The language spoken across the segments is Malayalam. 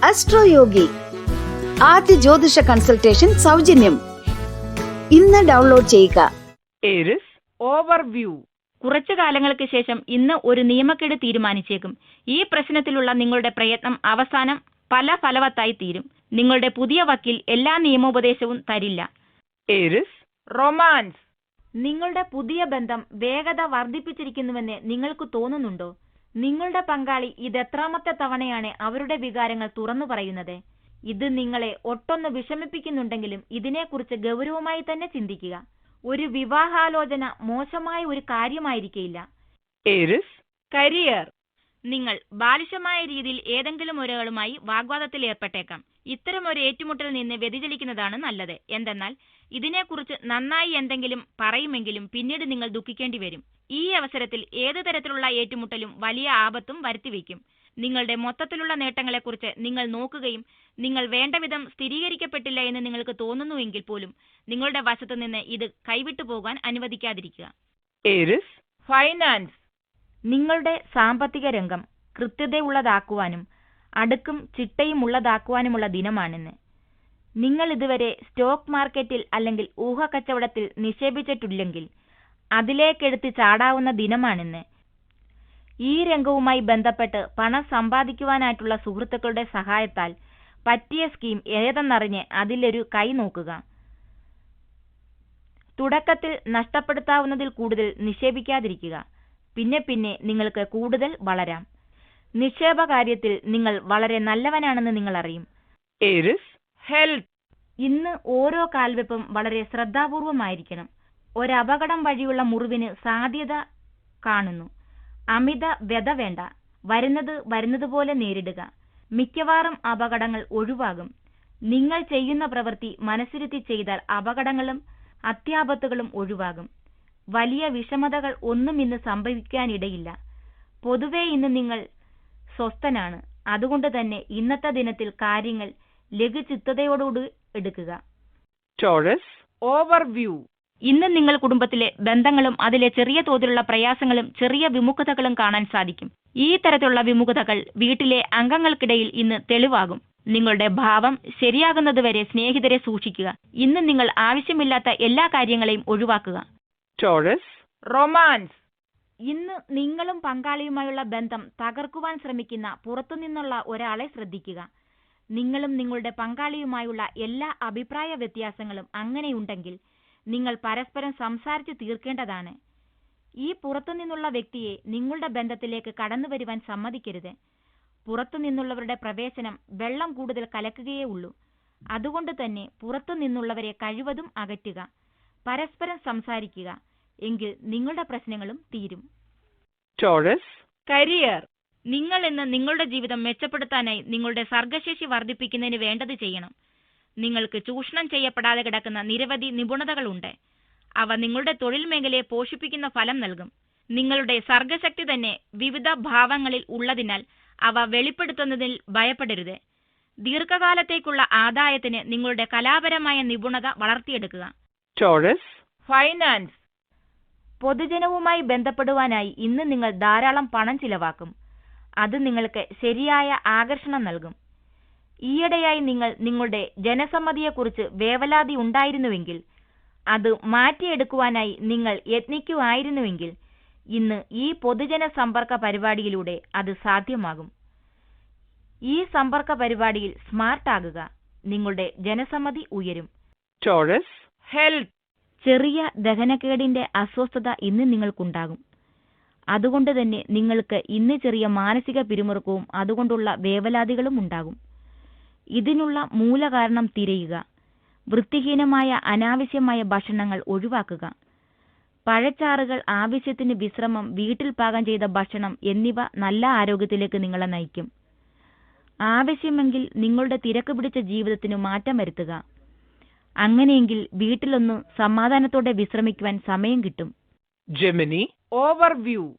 അസ്ട്രോയോഗി ആദ്യ ജ്യോതിഷ കൺസൾട്ടേഷൻ സൗജന്യം. ഇന്ന് ഡൗൺലോഡ് ചെയ്യുക. Aries overview. കുറച്ചു കാലങ്ങൾക്ക് ശേഷം ഇന്ന് ഒരു നിയമക്കേട് തീരുമാനിച്ചേക്കും. ഈ പ്രശ്നത്തിലുള്ള നിങ്ങളുടെ പ്രയത്നം അവസാനം ഫലവത്തായി തീരും. നിങ്ങളുടെ പുതിയ വക്കീൽ എല്ലാ നിയമോപദേശവും തരില്ല. Aries romance. നിങ്ങളുടെ പുതിയ ബന്ധം വേഗത വർദ്ധിപ്പിച്ചിരിക്കുന്നുവെന്ന് നിങ്ങൾക്ക് തോന്നുന്നുണ്ടോ? നിങ്ങളുടെ പങ്കാളി ഇതെത്രാമത്തെ തവണയാണ് അവരുടെ വികാരങ്ങൾ തുറന്നു പറയുന്നത്? ഇത് നിങ്ങളെ ഒട്ടൊന്ന് വിഷമിപ്പിക്കുന്നുണ്ടെങ്കിലും ഇതിനെക്കുറിച്ച് ഗൗരവമായി തന്നെ ചിന്തിക്കുക. ഒരു വിവാഹാലോചന മോശമായ ഒരു കാര്യമായിരിക്കില്ല. Aries career. നിങ്ങൾ ബാലിശമായ രീതിയിൽ ഏതെങ്കിലും ഒരാളുമായി വാഗ്വാദത്തിൽ ഏർപ്പെട്ടേക്കാം. ഇത്തരം ഒരു ഏറ്റുമുട്ടൽ നിന്ന് വ്യതിചലിക്കുന്നതാണ് നല്ലത്. എന്തെന്നാൽ ഇതിനെക്കുറിച്ച് നന്നായി എന്തെങ്കിലും പറയുമെങ്കിലും പിന്നീട് നിങ്ങൾ ദുഃഖിക്കേണ്ടി വരും. ഈ അവസരത്തിൽ ഏത് തരത്തിലുള്ള ഏറ്റുമുട്ടലും വലിയ ആപത്തും വരുത്തിവെക്കും. നിങ്ങളുടെ മൊത്തത്തിലുള്ള നേട്ടങ്ങളെക്കുറിച്ച് നിങ്ങൾ നോക്കുകയും നിങ്ങൾ വേണ്ടവിധം സ്ഥിരീകരിക്കപ്പെട്ടില്ല എന്ന് നിങ്ങൾക്ക് തോന്നുന്നുവെങ്കിൽ പോലും നിങ്ങളുടെ വശത്തു നിന്ന് ഇത് കൈവിട്ടു പോകാൻ അനുവദിക്കാതിരിക്കുക. Aries finance. നിങ്ങളുടെ സാമ്പത്തിക രംഗം കൃത്യതയുള്ളതാക്കുവാനും അടുക്കും ചിട്ടയും ഉള്ളതാക്കുവാനുമുള്ള ദിനമാണിന്ന്. നിങ്ങൾ ഇതുവരെ സ്റ്റോക്ക് മാർക്കറ്റിൽ അല്ലെങ്കിൽ ഊഹക്കച്ചവടത്തിൽ നിക്ഷേപിച്ചിട്ടില്ലെങ്കിൽ അതിലേക്കെടുത്ത് ചാടാവുന്ന ദിനമാണിന്ന്. ഈ രംഗവുമായി ബന്ധപ്പെട്ട് പണം സമ്പാദിക്കുവാനായിട്ടുള്ള സുഹൃത്തുക്കളുടെ സഹായത്താൽ പറ്റിയ സ്കീം ഏതെന്നറിഞ്ഞ് അതിലൊരു കൈ നോക്കുക. തുടക്കത്തിൽ നഷ്ടപ്പെടുത്താവുന്നതിൽ കൂടുതൽ നിക്ഷേപിക്കാതിരിക്കുക. പിന്നെ നിങ്ങൾക്ക് കൂടുതൽ വളരാം. നിക്ഷേപ കാര്യത്തിൽ നിങ്ങൾ വളരെ നല്ലവനാണെന്ന് നിങ്ങൾ അറിയും. Aries health. ഇന്ന് ഓരോ കാൽവെപ്പും വളരെ ശ്രദ്ധാപൂർവമായിരിക്കണം. ഒരപകടം വഴിയുള്ള മുറിവിന് സാധ്യത കാണുന്നു. അമിത വ്യത വേണ്ട. വരുന്നതുപോലെ നേരിടുക. മിക്കവാറും അപകടങ്ങൾ ഒഴിവാകും. നിങ്ങൾ ചെയ്യുന്ന പ്രവൃത്തി മനസ്സിരുത്തി ചെയ്താൽ അപകടങ്ങളും അത്യാപത്തുകളും ഒഴിവാകും. വലിയ വിഷമതകൾ ഒന്നും ഇന്ന് സംഭവിക്കാനിടയില്ല. പൊതുവെ ഇന്ന് നിങ്ങൾ സ്വസ്ഥനാണ്. അതുകൊണ്ട് തന്നെ ഇന്നത്തെ ദിനത്തിൽ കാര്യങ്ങൾ ലഘുചിത്തതയോടുകൂടി എടുക്കുക. Taurus overview. ഇന്ന് നിങ്ങൾ കുടുംബത്തിലെ ബന്ധങ്ങളും അതിലെ ചെറിയ തോതിലുള്ള പ്രയാസങ്ങളും ചെറിയ വിമുഖതകളും കാണാൻ സാധിക്കും. ഈ തരത്തിലുള്ള വിമുഖതകൾ വീട്ടിലെ അംഗങ്ങൾക്കിടയിൽ ഇന്ന് തെളിവാകും. നിങ്ങളുടെ ഭാവം ശരിയാകുന്നതുവരെ സ്നേഹിതരെ സൂക്ഷിക്കുക. ഇന്ന് നിങ്ങൾ ആവശ്യമില്ലാത്ത എല്ലാ കാര്യങ്ങളെയും ഒഴിവാക്കുക. Taurus romance. ഇന്ന് നിങ്ങളും പങ്കാളിയുമായുള്ള ബന്ധം തകർക്കുവാൻ ശ്രമിക്കുന്ന പുറത്തുനിന്നുള്ള ഒരാളെ ശ്രദ്ധിക്കുക. നിങ്ങളും നിങ്ങളുടെ പങ്കാളിയുമായുള്ള എല്ലാ അഭിപ്രായ വ്യത്യാസങ്ങളും അങ്ങനെയുണ്ടെങ്കിൽ നിങ്ങൾ പരസ്പരം സംസാരിച്ച് തീർക്കേണ്ടതാണ്. ഈ പുറത്തുനിന്നുള്ള വ്യക്തിയെ നിങ്ങളുടെ ബന്ധത്തിലേക്ക് കടന്നു വരുവാൻ സമ്മതിക്കരുത്. പുറത്തുനിന്നുള്ളവരുടെ പ്രവേശനം വെള്ളം കൂടുതൽ കലക്കുകയേ ഉള്ളൂ. അതുകൊണ്ട് തന്നെ പുറത്തുനിന്നുള്ളവരെ കഴിവതും അകറ്റുക. പരസ്പരം സംസാരിക്കുക. എങ്കിൽ നിങ്ങളുടെ പ്രശ്നങ്ങളും തീരും. Taurus career. നിങ്ങൾ ഇന്ന് നിങ്ങളുടെ ജീവിതം മെച്ചപ്പെടുത്താനായി നിങ്ങളുടെ സർഗശേഷി വർദ്ധിപ്പിക്കുന്നതിന് വേണ്ടത് ചെയ്യണം. നിങ്ങൾക്ക് ചൂഷണം ചെയ്യപ്പെടാതെ കിടക്കുന്ന നിരവധി നിപുണതകളുണ്ട്. അവ നിങ്ങളുടെ തൊഴിൽ മേഖലയെ പോഷിപ്പിക്കുന്ന ഫലം നൽകും. നിങ്ങളുടെ സർഗശക്തി തന്നെ വിവിധ ഭാവങ്ങളിൽ ഉള്ളതിനാൽ അവ വെളിപ്പെടുത്തുന്നതിൽ ഭയപ്പെടരുത്. ദീർഘകാലത്തേക്കുള്ള ആദായത്തിന് നിങ്ങളുടെ കലാപരമായ നിപുണത വളർത്തിയെടുക്കുക. Taurus finance. പൊതുജനവുമായി ബന്ധപ്പെടുവാനായി ഇന്ന് നിങ്ങൾ ധാരാളം പണം ചിലവാക്കും. അത് നിങ്ങൾക്ക് ശരിയായ ആകർഷണം നൽകും. ഈയിടെയായി നിങ്ങൾ നിങ്ങളുടെ ജനസമ്മതിയെക്കുറിച്ച് വേവലാതി ഉണ്ടായിരുന്നുവെങ്കിൽ അത് മാറ്റിയെടുക്കുവാനായി നിങ്ങൾ യത്നിക്കുമായിരുന്നുവെങ്കിൽ ഇന്ന് ഈ പൊതുജന സമ്പർക്ക പരിപാടിയിലൂടെ അത് സാധ്യമാകും. ഈ സമ്പർക്ക പരിപാടിയിൽ സ്മാർട്ട് ആകുക. നിങ്ങളുടെ ജനസമ്മതി ഉയരും. Taurus health. ചെറിയ ദഹനക്കേടിന്റെ അസ്വസ്ഥത ഇന്ന് നിങ്ങൾക്കുണ്ടാകും. അതുകൊണ്ട് തന്നെ നിങ്ങൾക്ക് ഇന്ന് ചെറിയ മാനസിക പിരിമുറുക്കവും അതുകൊണ്ടുള്ള വേവലാതികളും ഉണ്ടാകും. ഇതിനുള്ള മൂലകാരണം തിരയുക. വൃത്തിഹീനമായ അനാവശ്യമായ ഭക്ഷണങ്ങൾ ഒഴിവാക്കുക. പഴച്ചാറുകൾ, ആവശ്യത്തിന് വിശ്രമം, വീട്ടിൽ പാകം ചെയ്ത ഭക്ഷണം എന്നിവ നല്ല ആരോഗ്യത്തിലേക്ക് നിങ്ങളെ നയിക്കും. ആവശ്യമെങ്കിൽ നിങ്ങളുടെ തിരക്ക് പിടിച്ച ജീവിതത്തിന് മാറ്റം വരുത്തുക. അങ്ങനെയെങ്കിൽ വീട്ടിലൊന്ന് സമാധാനത്തോടെ വിശ്രമിക്കുവാൻ സമയം കിട്ടും. Gemini overview.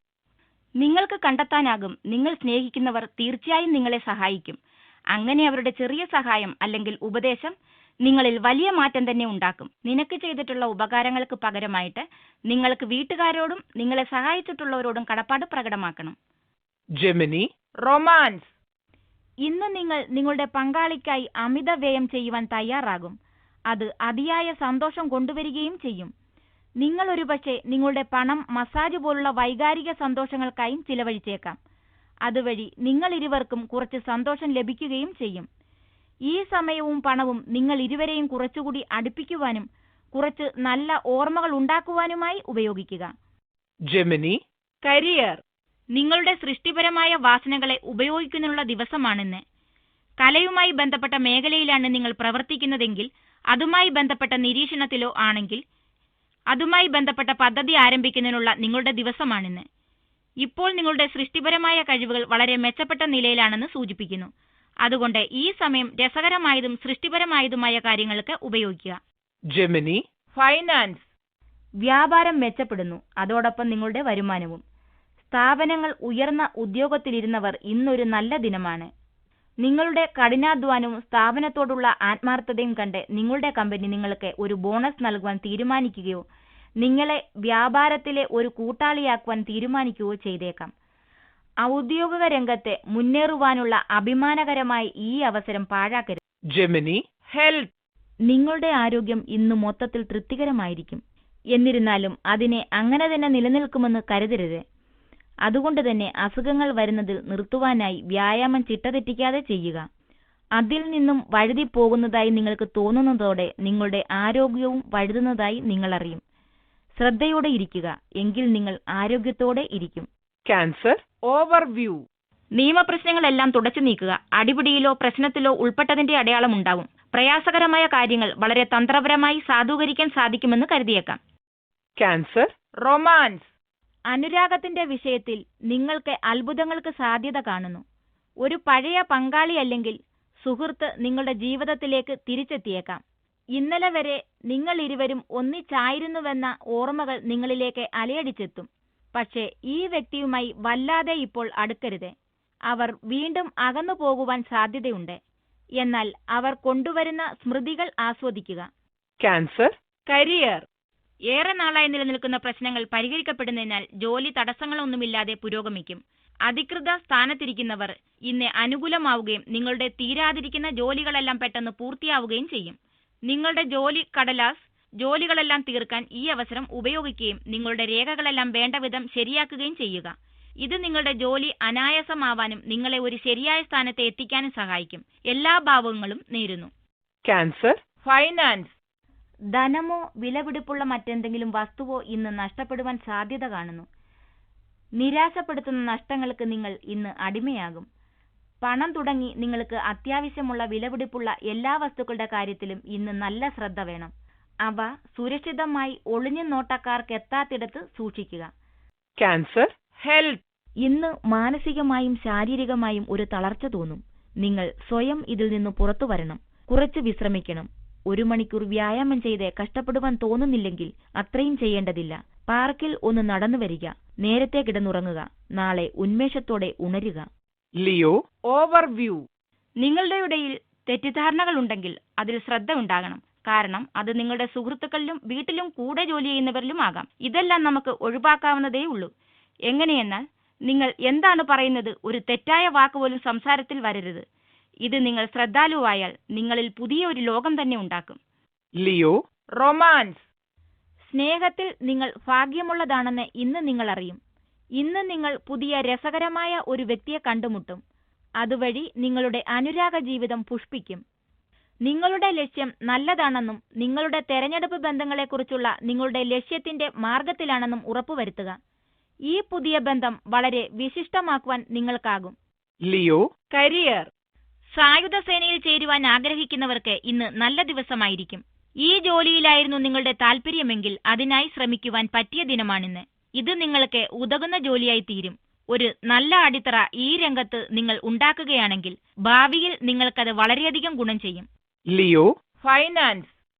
നിങ്ങൾക്ക് കണ്ടെത്താനാകും നിങ്ങൾ സ്നേഹിക്കുന്നവർ തീർച്ചയായും നിങ്ങളെ സഹായിക്കും. അങ്ങനെ അവരുടെ ചെറിയ സഹായം അല്ലെങ്കിൽ ഉപദേശം നിങ്ങളിൽ വലിയ മാറ്റം തന്നെ ഉണ്ടാക്കും. നിനക്ക് ചെയ്തിട്ടുള്ള ഉപകാരങ്ങൾക്ക് പകരമായിട്ട് നിങ്ങൾക്ക് വീട്ടുകാരോടും നിങ്ങളെ സഹായിച്ചിട്ടുള്ളവരോടും കടപ്പാട് പ്രകടമാക്കണം. Gemini romance. ഇന്ന് നിങ്ങൾ നിങ്ങളുടെ പങ്കാളിക്കായി അമിത വ്യയം ചെയ്യുവാൻ തയ്യാറാകും. അത് അതിയായ സന്തോഷം കൊണ്ടുവരികയും ചെയ്യും. നിങ്ങൾ ഒരുപക്ഷെ നിങ്ങളുടെ പണം മസാജ് പോലുള്ള വൈകാരിക സന്തോഷങ്ങൾക്കായും ചിലവഴിച്ചേക്കാം. അതുവഴി നിങ്ങൾ ഇരുവർക്കും കുറച്ച് സന്തോഷം ലഭിക്കുകയും ചെയ്യും. ഈ സമയവും പണവും നിങ്ങൾ ഇരുവരെയും കുറച്ചുകൂടി അടുപ്പിക്കുവാനും കുറച്ച് നല്ല ഓർമ്മകൾ ഉണ്ടാക്കുവാനുമായി ഉപയോഗിക്കുക. Gemini. കരിയർ. നിങ്ങളുടെ സൃഷ്ടിപരമായ വാസനകളെ ഉപയോഗിക്കുന്നതിനുള്ള ദിവസമാണിന്ന്. കലയുമായി ബന്ധപ്പെട്ട മേഖലയിലാണ് നിങ്ങൾ പ്രവർത്തിക്കുന്നതെങ്കിൽ അതുമായി ബന്ധപ്പെട്ട നിരീക്ഷണത്തിലോ ആണെങ്കിൽ അതുമായി ബന്ധപ്പെട്ട പദ്ധതി ആരംഭിക്കുന്നതിനുള്ള നിങ്ങളുടെ ദിവസമാണിന്ന്. ഇപ്പോൾ നിങ്ങളുടെ സൃഷ്ടിപരമായ കഴിവുകൾ വളരെ മെച്ചപ്പെട്ട നിലയിലാണെന്ന് സൂചിപ്പിക്കുന്നു. അതുകൊണ്ട് ഈ സമയം രസകരമായതും സൃഷ്ടിപരമായതുമായ കാര്യങ്ങൾക്ക് ഉപയോഗിക്കുക. Gemini. Finance. വ്യാപാരം മെച്ചപ്പെടുന്നു, അതോടൊപ്പം നിങ്ങളുടെ വരുമാനവും. സ്ഥാപനങ്ങൾ ഉയർന്ന ഉദ്യോഗത്തിലിരുന്നവർ ഇന്നൊരു നല്ല ദിനമാണ്. നിങ്ങളുടെ കഠിനാധ്വാനവും സ്ഥാപനത്തോടുള്ള ആത്മാർത്ഥതയും കണ്ട് നിങ്ങളുടെ കമ്പനി നിങ്ങൾക്ക് ഒരു ബോണസ് നൽകുവാൻ തീരുമാനിക്കുകയോ നിങ്ങളെ വ്യാപാരത്തിലെ ഒരു കൂട്ടാളിയാക്കുവാൻ തീരുമാനിക്കുകയോ ചെയ്തേക്കാം. ഔദ്യോഗിക രംഗത്തെ മുന്നേറുവാനുള്ള അഭിമാനകരമായ ഈ അവസരം പാഴാക്കരുത്. Gemini. Health. നിങ്ങളുടെ ആരോഗ്യം ഇന്ന് മൊത്തത്തിൽ തൃപ്തികരമായിരിക്കും. എന്നിരുന്നാലും അതിനെ അങ്ങനെ തന്നെ നിലനിൽക്കുമെന്ന് കരുതരുത്. അതുകൊണ്ട് തന്നെ അസുഖങ്ങൾ വരുന്നതിൽ നിർത്തുവാനായി വ്യായാമം ചിട്ടതെറ്റിക്കാതെ ചെയ്യുക. അതിൽ നിന്നും വഴുതി പോകുന്നതായി നിങ്ങൾക്ക് തോന്നുന്നതോടെ നിങ്ങളുടെ ആരോഗ്യവും വഴുതുന്നതായി നിങ്ങൾ അറിയും. ശ്രദ്ധയോടെ ഇരിക്കുക, എങ്കിൽ നിങ്ങൾ ആരോഗ്യത്തോടെ ഇരിക്കും. Cancer. Overview. നിയമപ്രശ്നങ്ങളെല്ലാം തുടച്ചു നീക്കുക. അടിപിടിയിലോ പ്രശ്നത്തിലോ ഉൾപ്പെട്ടതിന്റെ അടയാളം ഉണ്ടാവും. പ്രയാസകരമായ കാര്യങ്ങൾ വളരെ തന്ത്രപരമായി സാധൂകരിക്കാൻ സാധിക്കുമെന്ന് കരുതിയേക്കാം. Cancer. Romance. അനുരാഗത്തിന്റെ വിഷയത്തിൽ നിങ്ങൾക്ക് അത്ഭുതങ്ങൾക്ക് സാധ്യത കാണുന്നു. ഒരു പഴയ പങ്കാളി അല്ലെങ്കിൽ സുഹൃത്ത് നിങ്ങളുടെ ജീവിതത്തിലേക്ക് തിരിച്ചെത്തിയേക്കാം. ഇന്നലെ വരെ നിങ്ങൾ ഇരുവരും ഒന്നിച്ചായിരുന്നുവെന്ന ഓർമ്മകൾ നിങ്ങളിലേക്ക് അലയടിച്ചെത്തും. പക്ഷേ ഈ വ്യക്തിയുമായി വല്ലാതെ ഇപ്പോൾ അടുക്കരുത്. അവർ വീണ്ടും അകന്നു പോകുവാൻ സാധ്യതയുണ്ട്. എന്നാൽ അവർ കൊണ്ടുവരുന്ന സ്മൃതികൾ ആസ്വദിക്കുക. Cancer. കരിയർ. ഏറെ നാളായി നിലനിൽക്കുന്ന പ്രശ്നങ്ങൾ പരിഹരിക്കപ്പെടുന്നതിനാൽ ജോലി തടസ്സങ്ങളൊന്നുമില്ലാതെ പുരോഗമിക്കും. അധികൃത സ്ഥാനത്തിരിക്കുന്നവർ ഇന്ന് അനുകൂലമാവുകയും നിങ്ങളുടെ തീരാതിരിക്കുന്ന ജോലികളെല്ലാം പെട്ടെന്ന് പൂർത്തിയാവുകയും ചെയ്യും. നിങ്ങളുടെ ജോലികളെല്ലാം തീർക്കാൻ ഈ അവസരം ഉപയോഗിക്കുകയും നിങ്ങളുടെ രേഖകളെല്ലാം വേണ്ടവിധം ശരിയാക്കുകയും ചെയ്യുക. ഇത് നിങ്ങളുടെ ജോലി അനായാസമാവാനും നിങ്ങളെ ഒരു ശരിയായ സ്ഥാനത്ത് എത്തിക്കാനും സഹായിക്കും. എല്ലാ ഭാവങ്ങളും നേരുന്നു. Cancer. Finance. ധനമോ വിലപിടിപ്പുള്ള മറ്റെന്തെങ്കിലും വസ്തുവോ ഇന്ന് നഷ്ടപ്പെടുവാൻ സാധ്യത കാണുന്നു. നിരാശപ്പെടുത്തുന്ന നഷ്ടങ്ങൾക്ക് നിങ്ങൾ ഇന്ന് അടിമയാകും. പണം തുടങ്ങി നിങ്ങൾക്ക് അത്യാവശ്യമുള്ള വിലപിടിപ്പുള്ള എല്ലാ വസ്തുക്കളുടെ കാര്യത്തിലും ഇന്ന് നല്ല ശ്രദ്ധ വേണം. അവ സുരക്ഷിതമായി ഒളിഞ്ഞു നോട്ടക്കാർക്കെത്താത്തിടത്ത് സൂക്ഷിക്കുക. Cancer. Health. ഇന്ന് മാനസികമായും ശാരീരികമായും ഒരു തളർച്ച തോന്നും. നിങ്ങൾ സ്വയം ഇതിൽ നിന്ന് പുറത്തു വരണം. കുറച്ച് വിശ്രമിക്കണം. 1 മണിക്കൂർ വ്യായാമം ചെയ്ത് കഷ്ടപ്പെടുവാൻ തോന്നുന്നില്ലെങ്കിൽ അത്രയും ചെയ്യേണ്ടതില്ല. പാർക്കിൽ ഒന്ന് നടന്നു വരിക. നേരത്തെ കിടന്നുറങ്ങുക. നാളെ ഉന്മേഷത്തോടെ ഉണരുക. Leo. Overview. നിങ്ങളുടെ ഇടയിൽ തെറ്റിദ്ധാരണകൾ ഉണ്ടെങ്കിൽ അതിൽ ശ്രദ്ധ ഉണ്ടാകണം. കാരണം അത് നിങ്ങളുടെ സുഹൃത്തുക്കളിലും വീട്ടിലും കൂടെ ജോലി ചെയ്യുന്നവരിലും ആകാം. ഇതെല്ലാം നമുക്ക് ഒഴിവാക്കാവുന്നതേ ഉള്ളൂ. എങ്ങനെയെന്നാൽ നിങ്ങൾ എന്താണ് പറയുന്നത് ഒരു തെറ്റായ വാക്കുപോലും സംസാരത്തിൽ വരരുത്. ഇത് നിങ്ങൾ ശ്രദ്ധാലുവായാൽ നിങ്ങളിൽ പുതിയ ഒരു ലോകം തന്നെ ഉണ്ടാക്കും. Leo. Romance. സ്നേഹത്തിൽ നിങ്ങൾ ഭാഗ്യമുള്ളതാണെന്ന് ഇന്ന് നിങ്ങൾ അറിയും. ഇന്ന് നിങ്ങൾ പുതിയ രസകരമായ ഒരു വ്യക്തിയെ കണ്ടുമുട്ടും. അതുവഴി നിങ്ങളുടെ അനുരാഗ ജീവിതം പുഷ്പിക്കും. നിങ്ങളുടെ ലക്ഷ്യം നല്ലതാണെന്നും നിങ്ങളുടെ തെരഞ്ഞെടുപ്പ് ബന്ധങ്ങളെക്കുറിച്ചുള്ള നിങ്ങളുടെ ലക്ഷ്യത്തിന്റെ മാർഗത്തിലാണെന്നും ഉറപ്പുവരുത്തുക. ഈ പുതിയ ബന്ധം വളരെ വിശിഷ്ടമാക്കുവാൻ നിങ്ങൾക്കാകും. Leo. കരിയർ. സായുധ സേനയിൽ ചേരുവാൻ ആഗ്രഹിക്കുന്നവർക്ക് ഇന്ന് നല്ല ദിവസമായിരിക്കും. ഈ ജോലിയിലായിരുന്നു നിങ്ങളുടെ താല്പര്യമെങ്കിൽ അതിനായി ശ്രമിക്കുവാൻ പറ്റിയ ദിനമാണിന്ന്. ഇത് നിങ്ങൾക്ക് ഉതകുന്ന ജോലിയായി തീരും. ഒരു നല്ല അടിത്തറ ഈ രംഗത്ത് നിങ്ങൾ ഉണ്ടാക്കുകയാണെങ്കിൽ ഭാവിയിൽ നിങ്ങൾക്കത് വളരെയധികം ഗുണം ചെയ്യും. Leo. Finance.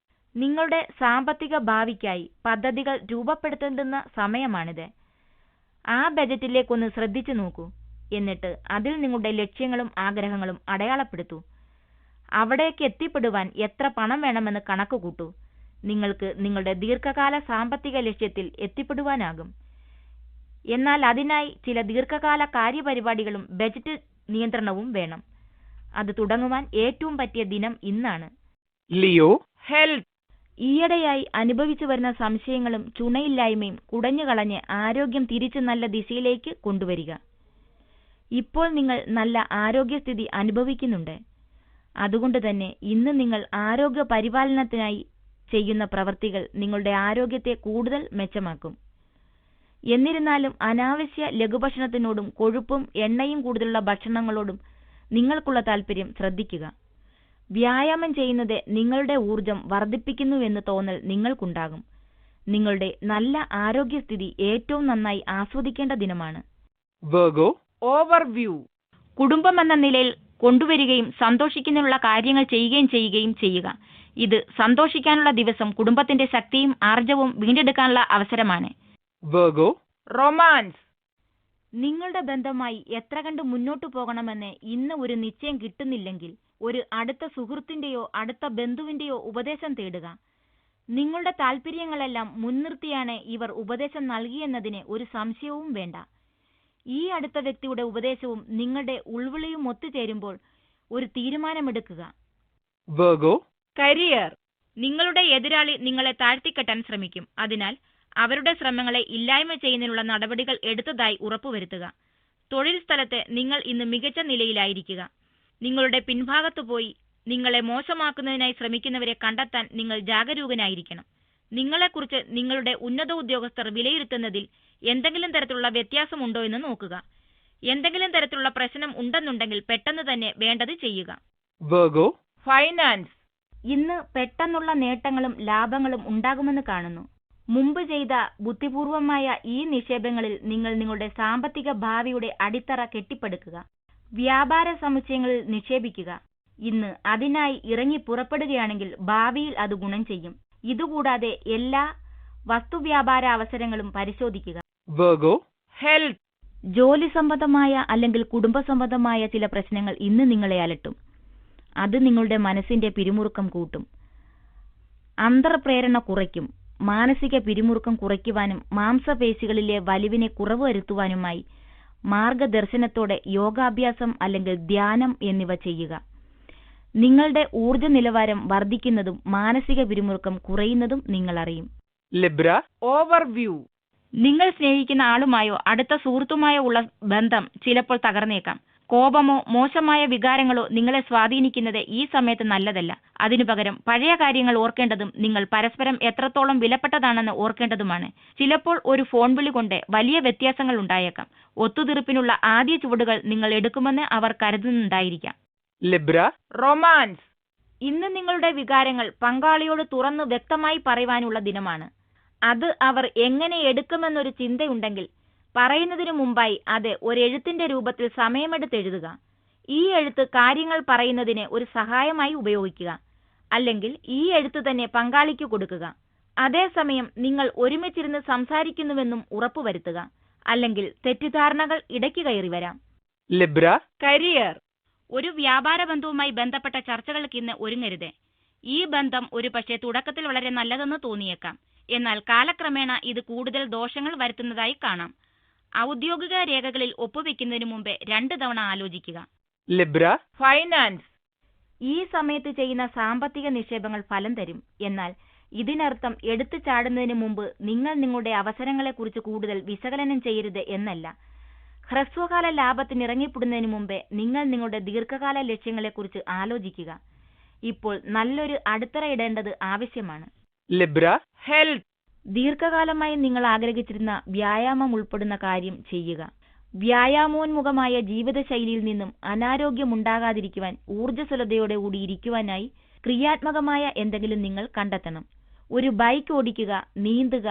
നിങ്ങളുടെ സാമ്പത്തിക ഭാവിക്കായി പദ്ധതികൾ രൂപപ്പെടുത്തേണ്ടുന്ന സമയമാണിത്. ആ ബജറ്റിലേക്കൊന്ന് ശ്രദ്ധിച്ചു നോക്കൂ. എന്നിട്ട് അതിൽ നിങ്ങളുടെ ലക്ഷ്യങ്ങളും ആഗ്രഹങ്ങളും അടയാളപ്പെടുത്തൂ. അവിടേക്ക് എത്തിപ്പെടുവാൻ എത്ര പണം വേണമെന്ന് കണക്കുകൂട്ടൂ. നിങ്ങൾക്ക് നിങ്ങളുടെ ദീർഘകാല സാമ്പത്തിക ലക്ഷ്യത്തിൽ എത്തിപ്പെടുവാനാകും. എന്നാൽ അതിനായി ചില ദീർഘകാല കാര്യപരിപാടികളും ബജറ്റ് നിയന്ത്രണവും വേണം. അത് തുടങ്ങുവാൻ ഏറ്റവും പറ്റിയ ദിനം ഇന്നാണ്. Leo, health. ഈയിടെയായി അനുഭവിച്ചു വരുന്ന സംശയങ്ങളും ചുണയില്ലായ്മയും കുടഞ്ഞുകളഞ്ഞ് ആരോഗ്യം തിരിച്ചു നല്ല ദിശയിലേക്ക് കൊണ്ടുവരിക. ഇപ്പോൾ നിങ്ങൾ നല്ല ആരോഗ്യസ്ഥിതി അനുഭവിക്കുന്നുണ്ട്. അതുകൊണ്ട് തന്നെ ഇന്ന് നിങ്ങൾ ആരോഗ്യ പരിപാലനത്തിനായി ചെയ്യുന്ന പ്രവൃത്തികൾ നിങ്ങളുടെ ആരോഗ്യത്തെ കൂടുതൽ മെച്ചമാക്കും. എന്നിരുന്നാലും അനാവശ്യ ലഘുഭക്ഷണത്തിനോടും കൊഴുപ്പും എണ്ണയും കൂടുതലുള്ള ഭക്ഷണങ്ങളോടും നിങ്ങൾക്കുള്ള താല്പര്യം ശ്രദ്ധിക്കുക. വ്യായാമം ചെയ്യുന്നത് നിങ്ങളുടെ ഊർജം വർദ്ധിപ്പിക്കുന്നുവെന്ന് തോന്നൽ നിങ്ങൾക്കുണ്ടാകും. നിങ്ങളുടെ നല്ല ആരോഗ്യസ്ഥിതി ഏറ്റവും നന്നായി ആസ്വദിക്കേണ്ട ദിനമാണ്. Virgo, overview. കുടുംബം എന്ന നിലയിൽ കൊണ്ടുവരികയും സന്തോഷിക്കുന്നതിനുള്ള കാര്യങ്ങൾ ചെയ്യുകയും ചെയ്യുക. ഇത് സന്തോഷിക്കാനുള്ള ദിവസം കുടുംബത്തിന്റെ ശക്തിയും ആർജവും വീണ്ടെടുക്കാനുള്ള അവസരമാണ്. Virgo, romance. നിങ്ങളുടെ ബന്ധമായി എത്ര കണ്ട് മുന്നോട്ടു പോകണമെന്ന് ഇന്ന് ഒരു നിശ്ചയം കിട്ടുന്നില്ലെങ്കിൽ ഒരു അടുത്ത സുഹൃത്തിന്റെയോ അടുത്ത ബന്ധുവിന്റെയോ ഉപദേശം തേടുക. നിങ്ങളുടെ താല്പര്യങ്ങളെല്ലാം മുൻനിർത്തിയാണ് ഇവർ ഉപദേശം നൽകിയെന്നതിന് ഒരു സംശയവും വേണ്ട. ഈ അടുത്ത വ്യക്തിയുടെ ഉപദേശവും നിങ്ങളുടെ ഉൾവിളിയും ഒത്തുചേരുമ്പോൾ ഒരു തീരുമാനമെടുക്കുക. Virgo, career. നിങ്ങളുടെ എതിരാളി നിങ്ങളെ താഴ്ത്തിക്കെട്ടാൻ ശ്രമിക്കും. അതിനാൽ അവരുടെ ശ്രമങ്ങളെ ഇല്ലായ്മ ചെയ്യുന്നതിനുള്ള നടപടികൾ എടുത്തതായി ഉറപ്പുവരുത്തുക. തൊഴിൽ സ്ഥലത്ത് നിങ്ങൾ ഇന്ന് മികച്ച നിലയിലായിരിക്കുക. നിങ്ങളുടെ പിൻഭാഗത്തു പോയി നിങ്ങളെ മോശമാക്കുന്നതിനായി ശ്രമിക്കുന്നവരെ കണ്ടെത്താൻ നിങ്ങൾ ജാഗരൂകനായിരിക്കണം. നിങ്ങളെക്കുറിച്ച് നിങ്ങളുടെ ഉന്നത ഉദ്യോഗസ്ഥർ വിലയിരുത്തുന്നതിൽ എന്തെങ്കിലും തരത്തിലുള്ള വ്യത്യാസമുണ്ടോ എന്ന് നോക്കുക. എന്തെങ്കിലും തരത്തിലുള്ള പ്രശ്നം ഉണ്ടെന്നുണ്ടെങ്കിൽ പെട്ടെന്ന് തന്നെ വേണ്ടത് ചെയ്യുക. Virgo, finance. ഇന്ന് പെട്ടെന്നുള്ള നേട്ടങ്ങളും ലാഭങ്ങളും ഉണ്ടാകുമെന്ന് കാണുന്നു. മുമ്പ് ചെയ്ത ബുദ്ധിപൂർവമായ ഈ നിക്ഷേപങ്ങളിൽ നിങ്ങൾ നിങ്ങളുടെ സാമ്പത്തിക ഭാവിയുടെ അടിത്തറ കെട്ടിപ്പടുക്കുക. വ്യാപാര സമുച്ചയങ്ങളിൽ നിക്ഷേപിക്കുക. ഇന്ന് അതിനായി ഇറങ്ങി പുറപ്പെടുകയാണെങ്കിൽ ഭാവിയിൽ അത് ഗുണം ചെയ്യും. ഇതുകൂടാതെ എല്ലാ വസ്തുവ്യാപാര അവസരങ്ങളും പരിശോധിക്കുക. Virgo, health. ജോലി സംബന്ധമായ അല്ലെങ്കിൽ കുടുംബ സംബന്ധമായ ചില പ്രശ്നങ്ങൾ ഇന്ന് നിങ്ങളെ അലട്ടും. അത് നിങ്ങളുടെ മനസ്സിന്റെ പിരിമുറുക്കം കൂട്ടും. അന്തർപ്രേരണ കുറയ്ക്കും. മാനസിക പിരിമുറുക്കം കുറയ്ക്കുവാനും മാംസപേശികളിലെ വലിവിനെ കുറവ് വരുത്തുവാനുമായി മാർഗദർശനത്തോടെ യോഗാഭ്യാസം അല്ലെങ്കിൽ ധ്യാനം എന്നിവ ചെയ്യുക. നിങ്ങളുടെ ഊർജ നിലവാരം വർദ്ധിക്കുന്നതും മാനസിക പിരിമുറുക്കം കുറയുന്നതും നിങ്ങൾ അറിയും. Libra, overview. നിങ്ങൾ സ്നേഹിക്കുന്ന ആളുമായോ അടുത്ത സുഹൃത്തുമായോ ഉള്ള ബന്ധം ചിലപ്പോൾ തകർന്നേക്കാം. കോപമോ മോശമായ വികാരങ്ങളോ നിങ്ങളെ സ്വാധീനിക്കുന്നത് ഈ സമയത്ത് നല്ലതല്ല. അതിനു പകരം പഴയ കാര്യങ്ങൾ ഓർക്കേണ്ടതും നിങ്ങൾ പരസ്പരം എത്രത്തോളം വിലപ്പെട്ടതാണെന്ന് ഓർക്കേണ്ടതുമാണ്. ചിലപ്പോൾ ഒരു ഫോൺ വിളി കൊണ്ട് വലിയ വ്യത്യാസങ്ങൾ ഉണ്ടായേക്കാം. ഒത്തുതീർപ്പിനുള്ള ആദ്യ ചുവടുകൾ നിങ്ങൾ എടുക്കുമെന്ന് അവർ കരുതുന്നുണ്ടായിരിക്കാം. Libra, romance. ഇന്ന് നിങ്ങളുടെ വികാരങ്ങൾ പങ്കാളിയോട് തുറന്ന് വ്യക്തമായി പറയുവാനുള്ള ദിനമാണ്. അത് അവർ എങ്ങനെ എടുക്കുമെന്നൊരു ചിന്തയുണ്ടെങ്കിൽ പറയുന്നതിനു മുമ്പായി അത് ഒരെഴുത്തിന്റെ രൂപത്തിൽ സമയമെടുത്തെഴുതുക. ഈ എഴുത്ത് കാര്യങ്ങൾ പറയുന്നതിന് ഒരു സഹായമായി ഉപയോഗിക്കുക. അല്ലെങ്കിൽ ഈ എഴുത്ത് തന്നെ പങ്കാളിക്ക് കൊടുക്കുക. അതേസമയം നിങ്ങൾ ഒരുമിച്ചിരുന്ന് സംസാരിക്കുന്നുവെന്നും ഉറപ്പുവരുത്തുക. അല്ലെങ്കിൽ തെറ്റിദ്ധാരണകൾ ഇടയ്ക്ക് കയറി വരാം. Libra, career. ഒരു വ്യാപാര ബന്ധവുമായി ബന്ധപ്പെട്ട ചർച്ചകൾക്ക് ഇന്ന് ഒരുങ്ങരുത്. ഈ ബന്ധം ഒരു പക്ഷേ തുടക്കത്തിൽ വളരെ നല്ലതെന്ന് തോന്നിയേക്കാം. എന്നാൽ കാലക്രമേണ ഇത് കൂടുതൽ ദോഷങ്ങൾ വരുത്തുന്നതായി കാണാം. ഔദ്യോഗിക രേഖകളിൽ ഒപ്പുവെക്കുന്നതിന് മുമ്പ് 2 തവണ ആലോചിക്കുക. Libra, finance. ഈ സമയത്ത് ചെയ്യുന്ന സാമ്പത്തിക നിക്ഷേപങ്ങൾ ഫലം തരും. എന്നാൽ ഇതിനർത്ഥം എടുത്തു ചാടുന്നതിന് മുമ്പ് നിങ്ങൾ നിങ്ങളുടെ അവസരങ്ങളെക്കുറിച്ച് കൂടുതൽ വിശകലനം ചെയ്യരുത് എന്നല്ല. ഹ്രസ്വകാല ലാഭത്തിന് ഇറങ്ങിപ്പെടുന്നതിന് മുമ്പ് നിങ്ങൾ നിങ്ങളുടെ ദീർഘകാല ലക്ഷ്യങ്ങളെക്കുറിച്ച് ആലോചിക്കുക. ഇപ്പോൾ നല്ലൊരു അടിത്തറ ഇടേണ്ടത് ആവശ്യമാണ്. Libra, health. ദീർഘകാലമായി നിങ്ങൾ ആഗ്രഹിച്ചിരുന്ന വ്യായാമം ഉൾപ്പെടുന്ന കാര്യം ചെയ്യുക. വ്യായാമോന്മുഖമായ ജീവിതശൈലിയിൽ നിന്നും അനാരോഗ്യമുണ്ടാകാതിരിക്കുവാൻ ഊർജ്ജസ്വലതയോടെ കൂടി ഇരിക്കുവാനായി ക്രിയാത്മകമായ എന്തെങ്കിലും നിങ്ങൾ കണ്ടെത്തണം. ഒരു ബൈക്ക് ഓടിക്കുക, നീന്തുക,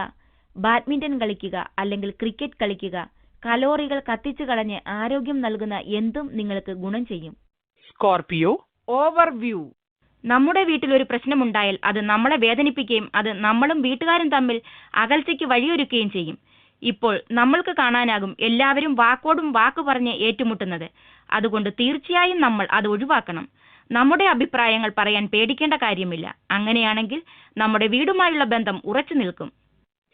ബാഡ്മിന്റൺ കളിക്കുക, അല്ലെങ്കിൽ ക്രിക്കറ്റ് കളിക്കുക. കലോറികൾ കത്തിച്ചു കളഞ്ഞ് ആരോഗ്യം നൽകുന്ന എന്തും നിങ്ങൾക്ക് ഗുണം ചെയ്യും. Scorpio, overview. നമ്മുടെ വീട്ടിൽ ഒരു പ്രശ്നമുണ്ടായാൽ അത് നമ്മളെ വേദനിപ്പിക്കുകയും അത് നമ്മളും വീട്ടുകാരും തമ്മിൽ അകൽച്ചയ്ക്ക് വഴിയൊരുക്കുകയും ചെയ്യും. ഇപ്പോൾ നമ്മൾക്ക് കാണാനാകും എല്ലാവരും വാക്കോടും വാക്ക് പറഞ്ഞ് ഏറ്റുമുട്ടുന്നത്. അതുകൊണ്ട് തീർച്ചയായും നമ്മൾ അത് ഒഴിവാക്കണം. നമ്മുടെ അഭിപ്രായങ്ങൾ പറയാൻ പേടിക്കേണ്ട കാര്യമില്ല. അങ്ങനെയാണെങ്കിൽ നമ്മുടെ വീടുമായുള്ള ബന്ധം ഉറച്ചു നിൽക്കും.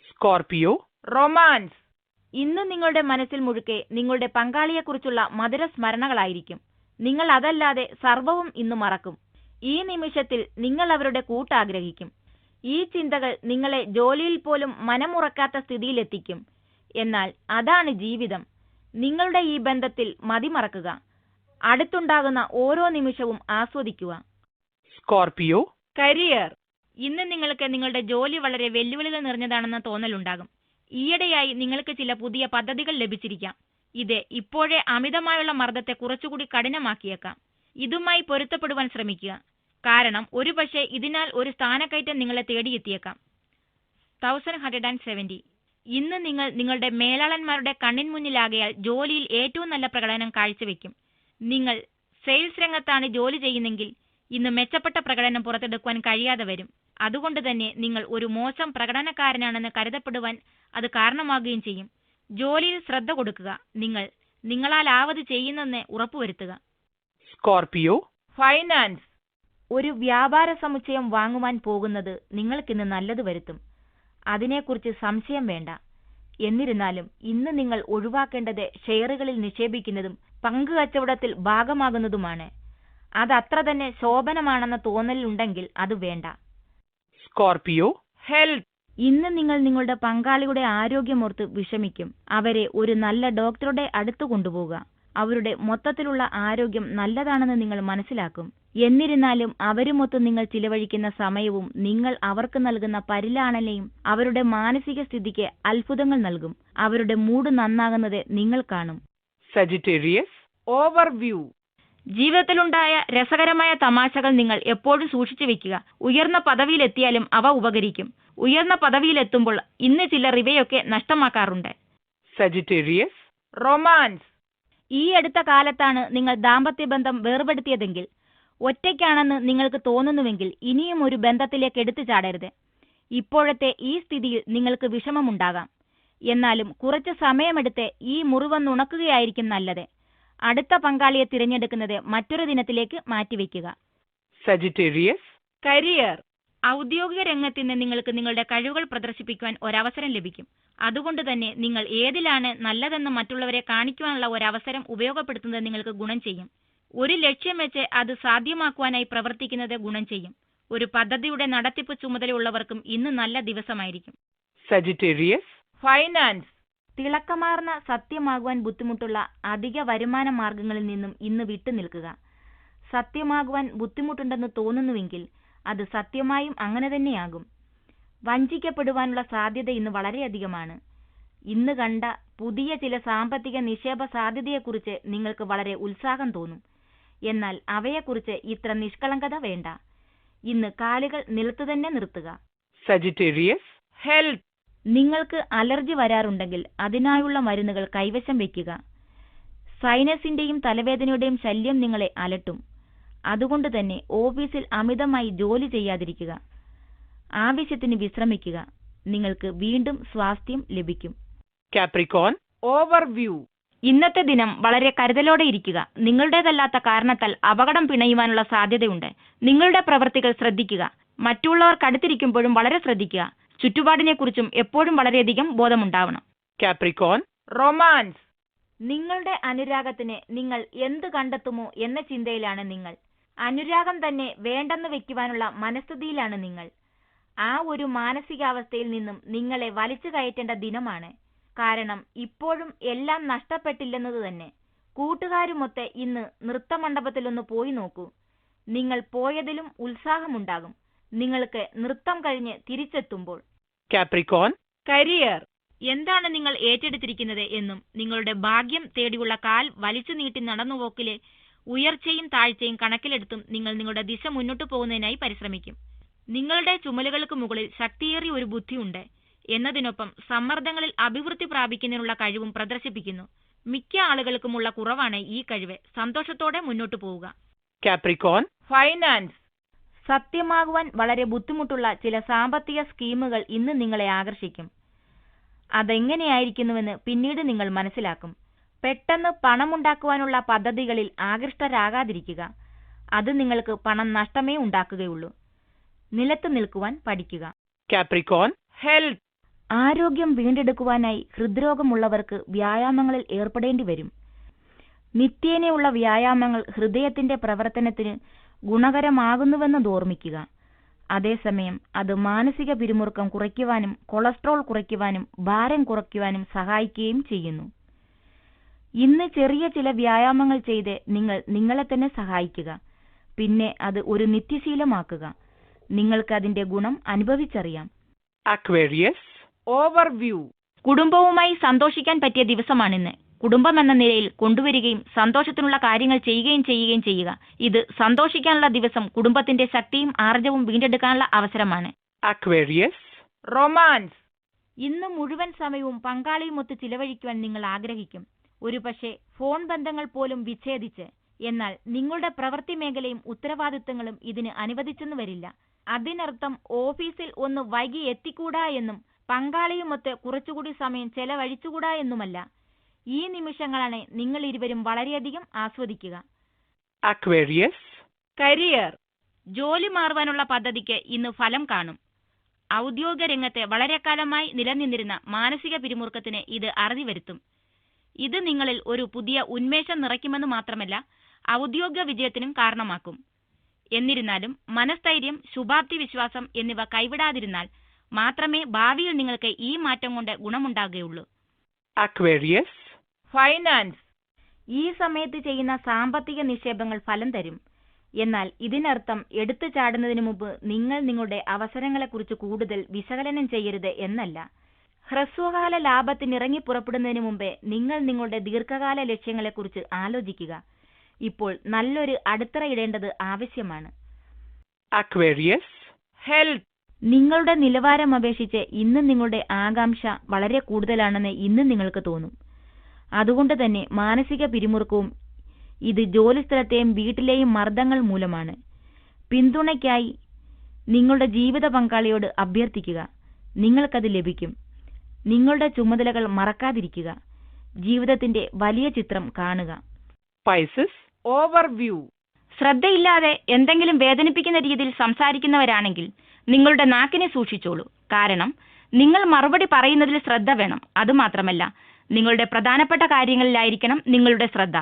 Scorpio, romance. ഇന്ന് നിങ്ങളുടെ മനസ്സിൽ മുഴുക്കെ നിങ്ങളുടെ പങ്കാളിയെക്കുറിച്ചുള്ള മധുര സ്മരണകളായിരിക്കും. നിങ്ങൾ അതല്ലാതെ സർവവും ഇന്ന് മറക്കും. ഈ നിമിഷത്തിൽ നിങ്ങൾ അവരുടെ കൂട്ടാഗ്രഹിക്കും. ഈ ചിന്തകൾ നിങ്ങളെ ജോലിയിൽ പോലും മനമുറക്കാത്ത സ്ഥിതിയിലെത്തിക്കും. എന്നാൽ അതാണ് ജീവിതം. നിങ്ങളുടെ ഈ ബന്ധത്തിൽ മതിമറക്കുക. അടുത്തുണ്ടാകുന്ന ഓരോ നിമിഷവും ആസ്വദിക്കുക. Scorpio, career. ഇന്ന് നിങ്ങൾക്ക് നിങ്ങളുടെ ജോലി വളരെ വെല്ലുവിളികൾ നിറഞ്ഞതാണെന്ന തോന്നലുണ്ടാകും. ഈയിടെയായി നിങ്ങൾക്ക് ചില പുതിയ പദ്ധതികൾ ലഭിച്ചിരിക്കാം. ഇത് ഇപ്പോഴേ അമിതമായുള്ള മർദ്ദത്തെ കുറച്ചുകൂടി കഠിനമാക്കിയേക്കാം. ഇതുമായി പൊരുത്തപ്പെടുവാൻ ശ്രമിക്കുക. കാരണം ഒരുപക്ഷെ ഇതിനാൽ ഒരു സ്ഥാനക്കയറ്റം നിങ്ങളെ തേടിയെത്തിയേക്കാം. 1170. ഇന്ന് നിങ്ങൾ നിങ്ങളുടെ മേലാളന്മാരുടെ കണ്ണിൻ മുന്നിലാകയാൽ ജോലിയിൽ ഏറ്റവും നല്ല പ്രകടനം കാഴ്ചവെക്കും. നിങ്ങൾ സെയിൽസ് രംഗത്താണ് ജോലി ചെയ്യുന്നെങ്കിൽ ഇന്ന് മെച്ചപ്പെട്ട പ്രകടനം പുറത്തെടുക്കുവാൻ കഴിയാതെ വരും. അതുകൊണ്ട് തന്നെ നിങ്ങൾ ഒരു മോശം പ്രകടനക്കാരനാണെന്ന് കരുതപ്പെടുവാൻ അത് കാരണമാകുകയും ചെയ്യും. ജോലിയിൽ ശ്രദ്ധ കൊടുക്കുക. നിങ്ങൾ നിങ്ങളാലാവത് ചെയ്യുന്നെന്ന് ഉറപ്പുവരുത്തുക. Scorpio, finance. ഒരു വ്യാപാര സമുച്ചയം വാങ്ങുവാൻ പോകുന്നത് നിങ്ങൾക്കിന്ന് നല്ലത് വരുത്തും. അതിനെക്കുറിച്ച് സംശയം വേണ്ട. എന്നിരുന്നാലും ഇന്ന് നിങ്ങൾ ഒഴിവാക്കേണ്ടത് ഷെയറുകളിൽ നിക്ഷേപിക്കുന്നതും പങ്കുകച്ചവടത്തിൽ ഭാഗമാകുന്നതുമാണ്. അതത്ര തന്നെ ശോഭനമാണെന്ന തോന്നലുണ്ടെങ്കിൽ അത് വേണ്ട. Scorpio, health. ഇന്ന് നിങ്ങൾ നിങ്ങളുടെ പങ്കാളിയുടെ ആരോഗ്യമോർത്ത് വിഷമിക്കും. അവരെ ഒരു നല്ല ഡോക്ടറുടെ അടുത്ത് കൊണ്ടുപോകുക. അവരുടെ മൊത്തത്തിലുള്ള ആരോഗ്യം നല്ലതാണെന്ന് നിങ്ങൾ മനസ്സിലാക്കും. എന്നിരുന്നാലും അവരുമൊത്ത് നിങ്ങൾ ചിലവഴിക്കുന്ന സമയവും നിങ്ങൾ അവർക്ക് നൽകുന്ന പരിലാളനയും അവരുടെ മാനസിക സ്ഥിതിക്ക് അത്ഭുതങ്ങൾ നൽകും. അവരുടെ മൂഡ് നന്നാകുന്നത് നിങ്ങൾ കാണും. Sagittarius, overview. ജീവിതത്തിലുണ്ടായ രസകരമായ തമാശകൾ നിങ്ങൾ എപ്പോഴും സൂക്ഷിച്ചു വെക്കുക. ഉയർന്ന പദവിയിലെത്തിയാലും അവ ഉപകരിക്കും. ഉയർന്ന പദവിയിലെത്തുമ്പോൾ ഇന്ന് ചിലർ ഇവയൊക്കെ നഷ്ടമാക്കാറുണ്ട്. Sagittarius, romance. ഈ അടുത്ത കാലത്താണ് നിങ്ങൾ ദാമ്പത്യബന്ധം വേർപെടുത്തിയതെങ്കിൽ, ഒറ്റയ്ക്കാണെന്ന് നിങ്ങൾക്ക് തോന്നുന്നുവെങ്കിൽ ഇനിയും ഒരു ബന്ധത്തിലേക്ക് എടുത്തു ചാടരുത്. ഇപ്പോഴത്തെ ഈ സ്ഥിതിയിൽ നിങ്ങൾക്ക് വിഷമമുണ്ടാകാം. എന്നാലും കുറച്ച് സമയമെടുത്ത് ഈ മുറിവൊന്നുണക്കുകയായിരിക്കും നല്ലത്. അടുത്ത പങ്കാളിയെ തിരഞ്ഞെടുക്കുന്നത് മറ്റൊരു ദിനത്തിലേക്ക് മാറ്റിവെക്കുക. Sagittarius, career. ഔദ്യോഗിക രംഗത്തിന് നിങ്ങൾക്ക് നിങ്ങളുടെ കഴിവുകൾ പ്രദർശിപ്പിക്കുവാൻ ഒരവസരം ലഭിക്കും. അതുകൊണ്ട് തന്നെ നിങ്ങൾ ഏതിലാണ് നല്ലതെന്ന് മറ്റുള്ളവരെ കാണിക്കുവാനുള്ള ഒരവസരം ഉപയോഗപ്പെടുത്തുന്നത് നിങ്ങൾക്ക് ഗുണം ചെയ്യും. ഒരു ലക്ഷ്യം വെച്ച് അത് സാധ്യമാക്കുവാനായി പ്രവർത്തിക്കുന്നത് ഗുണം ചെയ്യും. ഒരു പദ്ധതിയുടെ നടത്തിപ്പ് ചുമതലയുള്ളവർക്കും ഇന്ന് നല്ല ദിവസമായിരിക്കും. Sagittarius, finance. തിളക്കമാർന്ന സത്യമാകുവാൻ ബുദ്ധിമുട്ടുള്ള അധിക വരുമാന മാർഗങ്ങളിൽ നിന്നും ഇന്ന് വിട്ടുനിൽക്കുക. സത്യമാകുവാൻ ബുദ്ധിമുട്ടുണ്ടെന്ന് തോന്നുന്നുവെങ്കിൽ അത് സത്യമായും അങ്ങനെ തന്നെയാകും. വഞ്ചിക്കപ്പെടുവാനുള്ള സാധ്യത ഇന്ന് വളരെയധികമാണ്. ഇന്ന് കണ്ട പുതിയ ചില സാമ്പത്തിക നിക്ഷേപ സാധ്യതയെക്കുറിച്ച് നിങ്ങൾക്ക് വളരെ ഉത്സാഹം തോന്നും. എന്നാൽ അവയെക്കുറിച്ച് ഇത്ര നിഷ്കളങ്കത വേണ്ട. ഇന്ന് കാലുകൾ നിലത്തു തന്നെ നിർത്തുക. Sagittarius, health. നിങ്ങൾക്ക് അലർജി വരാറുണ്ടെങ്കിൽ അതിനായുള്ള മരുന്നുകൾ കൈവശം വയ്ക്കുക. സൈനസിന്റെയും തലവേദനയുടെയും ശല്യം നിങ്ങളെ അലട്ടും. അതുകൊണ്ട് തന്നെ ഓഫീസിൽ അമിതമായി ജോലി ചെയ്യാതിരിക്കുക. ആവശ്യത്തിന് വിശ്രമിക്കുക. നിങ്ങൾക്ക് വീണ്ടും സ്വാസ്ഥ്യം ലഭിക്കും. Capricorn, overview. ഇന്നത്തെ ദിനം വളരെ കരുതലോടെ ഇരിക്കുക. നിങ്ങളുടേതല്ലാത്ത കാരണത്താൽ അപകടം പിണയുവാനുള്ള സാധ്യതയുണ്ട്. നിങ്ങളുടെ പ്രവൃത്തികൾ ശ്രദ്ധിക്കുക. മറ്റുള്ളവർക്കടുത്തിരിക്കുമ്പോഴും വളരെ ശ്രദ്ധിക്കുക. ചുറ്റുപാടിനെക്കുറിച്ചും എപ്പോഴും വളരെയധികം ബോധമുണ്ടാവണം. Capricorn, romance. നിങ്ങളുടെ അനുരാഗത്തിന് നിങ്ങൾ എന്ത് കണ്ടെത്തുമോ എന്ന ചിന്തയിലാണ് നിങ്ങൾ. അനുരാഗം തന്നെ വേണ്ടെന്ന് വെക്കുവാനുള്ള മനസ്ഥിതിയിലാണ് നിങ്ങൾ. ആ ഒരു മാനസികാവസ്ഥയിൽ നിന്നും നിങ്ങളെ വലിച്ചു കയറ്റേണ്ട ദിനമാണ്. കാരണം ഇപ്പോഴും എല്ലാം നഷ്ടപ്പെട്ടില്ലെന്നത് തന്നെ. കൂട്ടുകാരുമൊത്ത് ഇന്ന് നൃത്തമണ്ഡപത്തിലൊന്ന് പോയി നോക്കൂ. നിങ്ങൾ പോയതിലും ഉത്സാഹമുണ്ടാകും നിങ്ങൾക്ക് നൃത്തം കഴിഞ്ഞ് തിരിച്ചെത്തുമ്പോൾ. Capricorn, career. എന്താണ് നിങ്ങൾ ഏറ്റെടുത്തിരിക്കുന്നത് എന്നും നിങ്ങളുടെ ഭാഗ്യം തേടിയുള്ള കാൽ വലിച്ചു നീട്ടി നടന്നുപോക്കിലെ ഉയർച്ചയും താഴ്ചയും കണക്കിലെടുത്തും നിങ്ങൾ നിങ്ങളുടെ ദിശ മുന്നോട്ടു പോകുന്നതിനായി പരിശ്രമിക്കും. നിങ്ങളുടെ ചുമലുകൾക്ക് മുകളിൽ ശക്തിയേറിയ ഒരു ബുദ്ധിയുണ്ട് എന്നതിനൊപ്പം സമ്മർദ്ദങ്ങളിൽ അഭിവൃദ്ധി പ്രാപിക്കുന്നതിനുള്ള കഴിവും പ്രദർശിപ്പിക്കുന്നു. മിക്ക ആളുകൾക്കുമുള്ള കുറവാണ് ഈ കഴിവ്. സന്തോഷത്തോടെ മുന്നോട്ടു പോവുക. Capricorn, finance. സത്യമാകുവാൻ വളരെ ബുദ്ധിമുട്ടുള്ള ചില സാമ്പത്തിക സ്കീമുകൾ ഇന്ന് നിങ്ങളെ ആകർഷിക്കും. അതെങ്ങനെയായിരിക്കുന്നുവെന്ന് പിന്നീട് നിങ്ങൾ മനസ്സിലാക്കും. പെട്ടെന്ന് പണമുണ്ടാക്കുവാനുള്ള പദ്ധതികളിൽ ആകൃഷ്ടരാകാതിരിക്കുക. അത് നിങ്ങൾക്ക് പണം നഷ്ടമേ ഉണ്ടാക്കുകയുള്ളൂ. നിലത്ത് നിൽക്കുവാൻ പഠിക്കുക. Capricorn, health. ആരോഗ്യം വീണ്ടെടുക്കുവാനായി ഹൃദ്രോഗമുള്ളവർക്ക് വ്യായാമങ്ങളിൽ ഏർപ്പെടേണ്ടി വരും. നിത്യേനയുള്ള വ്യായാമങ്ങൾ ഹൃദയത്തിന്റെ പ്രവർത്തനത്തിന് ഗുണകരമാകുന്നുവെന്നത് ഓർമ്മിക്കുക. അതേസമയം അത് മാനസിക പിരിമുറുക്കം കുറയ്ക്കുവാനും കൊളസ്ട്രോൾ കുറയ്ക്കുവാനും ഭാരം കുറയ്ക്കുവാനും സഹായിക്കുകയും ചെയ്യുന്നു. ഇന്ന് ചെറിയ ചില വ്യായാമങ്ങൾ ചെയ്ത് നിങ്ങൾ നിങ്ങളെ തന്നെ സഹായിക്കുക. പിന്നെ അത് ഒരു നിത്യശീലമാക്കുക. നിങ്ങൾക്ക് അതിന്റെ ഗുണം അനുഭവിച്ചറിയാം. Aquarius. Overview. കുടുംബവുമായി സന്തോഷിക്കാൻ പറ്റിയ ദിവസമാണിന്ന്. കുടുംബം എന്ന നിലയിൽ കൊണ്ടുവരികയും സന്തോഷത്തിനുള്ള കാര്യങ്ങൾ ചെയ്യുകയും ചെയ്യുക. ഇത് സന്തോഷിക്കാനുള്ള ദിവസം കുടുംബത്തിന്റെ ശക്തിയും ആർജവും വീണ്ടെടുക്കാനുള്ള അവസരമാണ്. Aquarius. Romance. ഇന്ന് മുഴുവൻ സമയവും പങ്കാളിയുമൊത്ത് ചിലവഴിക്കുവാൻ നിങ്ങൾ ആഗ്രഹിക്കും. ഒരുപക്ഷെ ഫോൺ ബന്ധങ്ങൾ പോലും വിച്ഛേദിച്ച്. എന്നാൽ നിങ്ങളുടെ പ്രവൃത്തി മേഖലയും ഉത്തരവാദിത്തങ്ങളും ഇതിന് അനുവദിച്ചെന്നു വരില്ല. അതിനർത്ഥം ഓഫീസിൽ ഒന്ന് വൈകി എത്തിക്കൂടാ എന്നും പങ്കാളിയുമൊത്ത് കുറച്ചുകൂടി സമയം ചെലവഴിച്ചുകൂടാ എന്നുമല്ല. ഈ നിമിഷങ്ങളാണ് നിങ്ങൾ ഇരുവരും വളരെയധികം ആസ്വദിക്കുക. Aquarius. Career. ജോലി മാറുവാനുള്ള പദ്ധതിക്ക് ഇന്ന് ഫലം കാണും. ഔദ്യോഗിക രംഗത്തെ വളരെ കാലമായി നിലനിന്നിരുന്ന മാനസിക പിരിമുറുക്കത്തിന് ഇത് അറുതി വരുത്തും. ഇത് നിങ്ങളിൽ ഒരു പുതിയ ഉന്മേഷം നിറയ്ക്കുമെന്ന് മാത്രമല്ല, ഔദ്യോഗിക വിജയത്തിനും കാരണമാക്കും. എന്നിരുന്നാലും മനസ്ഥൈര്യം, ശുഭാപ്തി വിശ്വാസം എന്നിവ കൈവിടാതിരുന്നാൽ മാത്രമേ ഭാവിയിൽ നിങ്ങൾക്ക് ഈ മാറ്റം കൊണ്ട് ഗുണമുണ്ടാകുകയുള്ളൂ. Aquarius. Finance. ഈ സമയത്ത് ചെയ്യുന്ന സാമ്പത്തിക നിക്ഷേപങ്ങൾ ഫലം തരും. എന്നാൽ ഇതിനർത്ഥം എടുത്തു ചാടുന്നതിന് മുമ്പ് നിങ്ങൾ നിങ്ങളുടെ അവസരങ്ങളെക്കുറിച്ച് കൂടുതൽ വിശകലനം ചെയ്യരുത് എന്നല്ല. ഹ്രസ്വകാല ലാഭത്തിന് ഇറങ്ങി പുറപ്പെടുന്നതിന് മുമ്പേ നിങ്ങൾ നിങ്ങളുടെ ദീർഘകാല ലക്ഷ്യങ്ങളെക്കുറിച്ച് ആലോചിക്കുക. ഇപ്പോൾ നല്ലൊരു അടിത്തറ ഇടേണ്ടത് ആവശ്യമാണ്. Aquarius. Health. നിങ്ങളുടെ നിലവാരം അപേക്ഷിച്ച് ഇന്ന് നിങ്ങളുടെ ആകാംക്ഷ വളരെ കൂടുതലാണെന്ന് ഇന്ന് നിങ്ങൾക്ക് തോന്നും. അതുകൊണ്ട് തന്നെ മാനസിക പിരിമുറുക്കവും ഇത് ജോലിസ്ഥലത്തെയും വീട്ടിലെയും മർദ്ദങ്ങൾ മൂലമാണ്. പിന്തുണയ്ക്കായി നിങ്ങളുടെ ജീവിത പങ്കാളിയോട് അഭ്യർത്ഥിക്കുക. നിങ്ങൾക്കത് ലഭിക്കും. നിങ്ങളുടെ ചുമതലകൾ മറക്കാതിരിക്കുക. ജീവിതത്തിന്റെ വലിയ ചിത്രം കാണുക. Pisces. Overview. ശ്രദ്ധയില്ലാതെ എന്തെങ്കിലും വേദനിപ്പിക്കുന്ന രീതിയിൽ സംസാരിക്കുന്നവരാണെങ്കിൽ നിങ്ങളുടെ നാക്കിനെ സൂക്ഷിച്ചോളൂ. കാരണം നിങ്ങൾ മറുപടി പറയുന്നതിൽ ശ്രദ്ധ വേണം. അതുമാത്രമല്ല, നിങ്ങളുടെ പ്രധാനപ്പെട്ട കാര്യങ്ങളിലായിരിക്കണം നിങ്ങളുടെ ശ്രദ്ധ.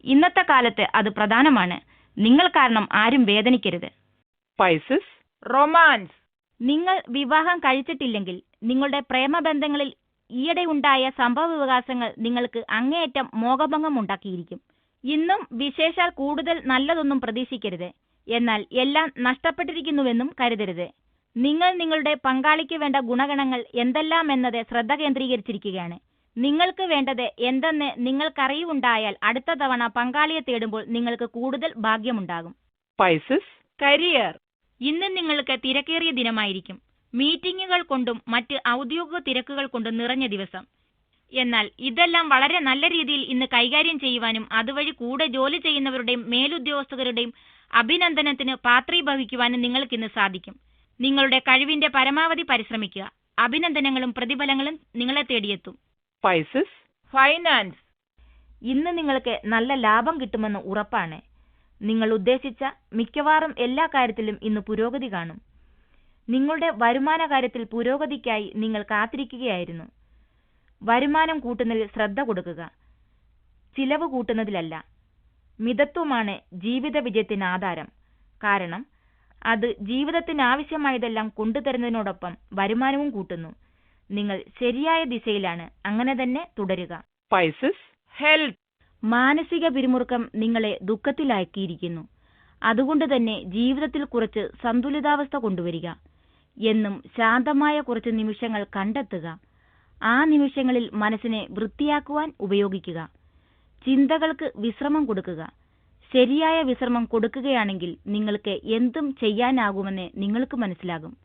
ഇന്നത്തെ കാലത്ത് അത് പ്രധാനമാണ്. നിങ്ങൾ കാരണം ആരും വേദനിക്കരുത്. Pisces. Romance. നിങ്ങൾ വിവാഹം കഴിച്ചിട്ടില്ലെങ്കിൽ നിങ്ങളുടെ പ്രേമബന്ധങ്ങളിൽ ഈയിടെ ഉണ്ടായ സംഭവ വികാസങ്ങൾ നിങ്ങൾക്ക് അങ്ങേയറ്റം മോഹഭംഗം ഉണ്ടാക്കിയിരിക്കും. ഇന്നും വിശേഷാൽ കൂടുതൽ നല്ലതൊന്നും പ്രതീക്ഷിക്കരുത്. എന്നാൽ എല്ലാം നഷ്ടപ്പെട്ടിരിക്കുന്നുവെന്നും കരുതരുത്. നിങ്ങൾ നിങ്ങളുടെ പങ്കാളിക്ക് വേണ്ട ഗുണഗണങ്ങൾ എന്തെല്ലാം എന്നത് ശ്രദ്ധ കേന്ദ്രീകരിച്ചിരിക്കുകയാണ്. നിങ്ങൾക്ക് വേണ്ടത് എന്തെന്ന് നിങ്ങൾക്കറിവുണ്ടായാൽ അടുത്ത തവണ പങ്കാളിയെ തേടുമ്പോൾ നിങ്ങൾക്ക് കൂടുതൽ ഭാഗ്യമുണ്ടാകും. Pisces. Career. ഇന്ന് നിങ്ങൾക്ക് തിരക്കേറിയ ദിനമായിരിക്കും. മീറ്റിംഗുകൾ കൊണ്ടും മറ്റ് ഔദ്യോഗിക തിരക്കുകൾ കൊണ്ടും നിറഞ്ഞ ദിവസം. എന്നാൽ ഇതെല്ലാം വളരെ നല്ല രീതിയിൽ ഇന്ന് കൈകാര്യം ചെയ്യുവാനും അതുവഴി കൂടെ ജോലി ചെയ്യുന്നവരുടെയും മേലുദ്യോഗസ്ഥരുടെയും അഭിനന്ദനത്തിന് പാത്രീഭവിക്കുവാനും നിങ്ങൾക്കിന്ന് സാധിക്കും. നിങ്ങളുടെ കഴിവിന്റെ പരമാവധി പരിശ്രമിക്കുക. അഭിനന്ദനങ്ങളും പ്രതിഫലങ്ങളും നിങ്ങളെ തേടിയെത്തും. Pisces. Finance. ഇന്ന് നിങ്ങൾക്ക് നല്ല ലാഭം കിട്ടുമെന്ന് ഉറപ്പാണ്. നിങ്ങൾ ഉദ്ദേശിച്ച മിക്കവാറും എല്ലാ കാര്യത്തിലും ഇന്ന് പുരോഗതി കാണും. നിങ്ങളുടെ വരുമാന കാര്യത്തിൽ പുരോഗതിക്കായി നിങ്ങൾ കാത്തിരിക്കുകയായിരുന്നു. വരുമാനം കൂട്ടുന്നതിൽ ശ്രദ്ധ കൊടുക്കുക, ചിലവ് കൂട്ടുന്നതിലല്ല. മിതത്വമാണ് ജീവിത വിജയത്തിന് ആധാരം. കാരണം അത് ജീവിതത്തിന് ആവശ്യമായതെല്ലാം കൊണ്ടുതരുന്നതിനോടൊപ്പം വരുമാനവും കൂട്ടുന്നു. നിങ്ങൾ ശരിയായ ദിശയിലാണ്. അങ്ങനെ തന്നെ തുടരുക. Pisces. Health. മാനസിക പിരിമുറുക്കം നിങ്ങളെ ദുഃഖത്തിലാക്കിയിരിക്കുന്നു. അതുകൊണ്ട് തന്നെ ജീവിതത്തിൽ കുറച്ച് സന്തുലിതാവസ്ഥ കൊണ്ടുവരിക. എന്നും ശാന്തമായ കുറച്ച് നിമിഷങ്ങൾ കണ്ടെത്തുക. ആ നിമിഷങ്ങളിൽ മനസ്സിനെ വൃത്തിയാക്കുവാൻ ഉപയോഗിക്കുക. ചിന്തകൾക്ക് വിശ്രമം കൊടുക്കുക. ശരിയായ വിശ്രമം കൊടുക്കുകയാണെങ്കിൽ നിങ്ങൾക്ക് എന്തും ചെയ്യാനാകുമെന്ന് നിങ്ങൾക്ക് മനസ്സിലാകും.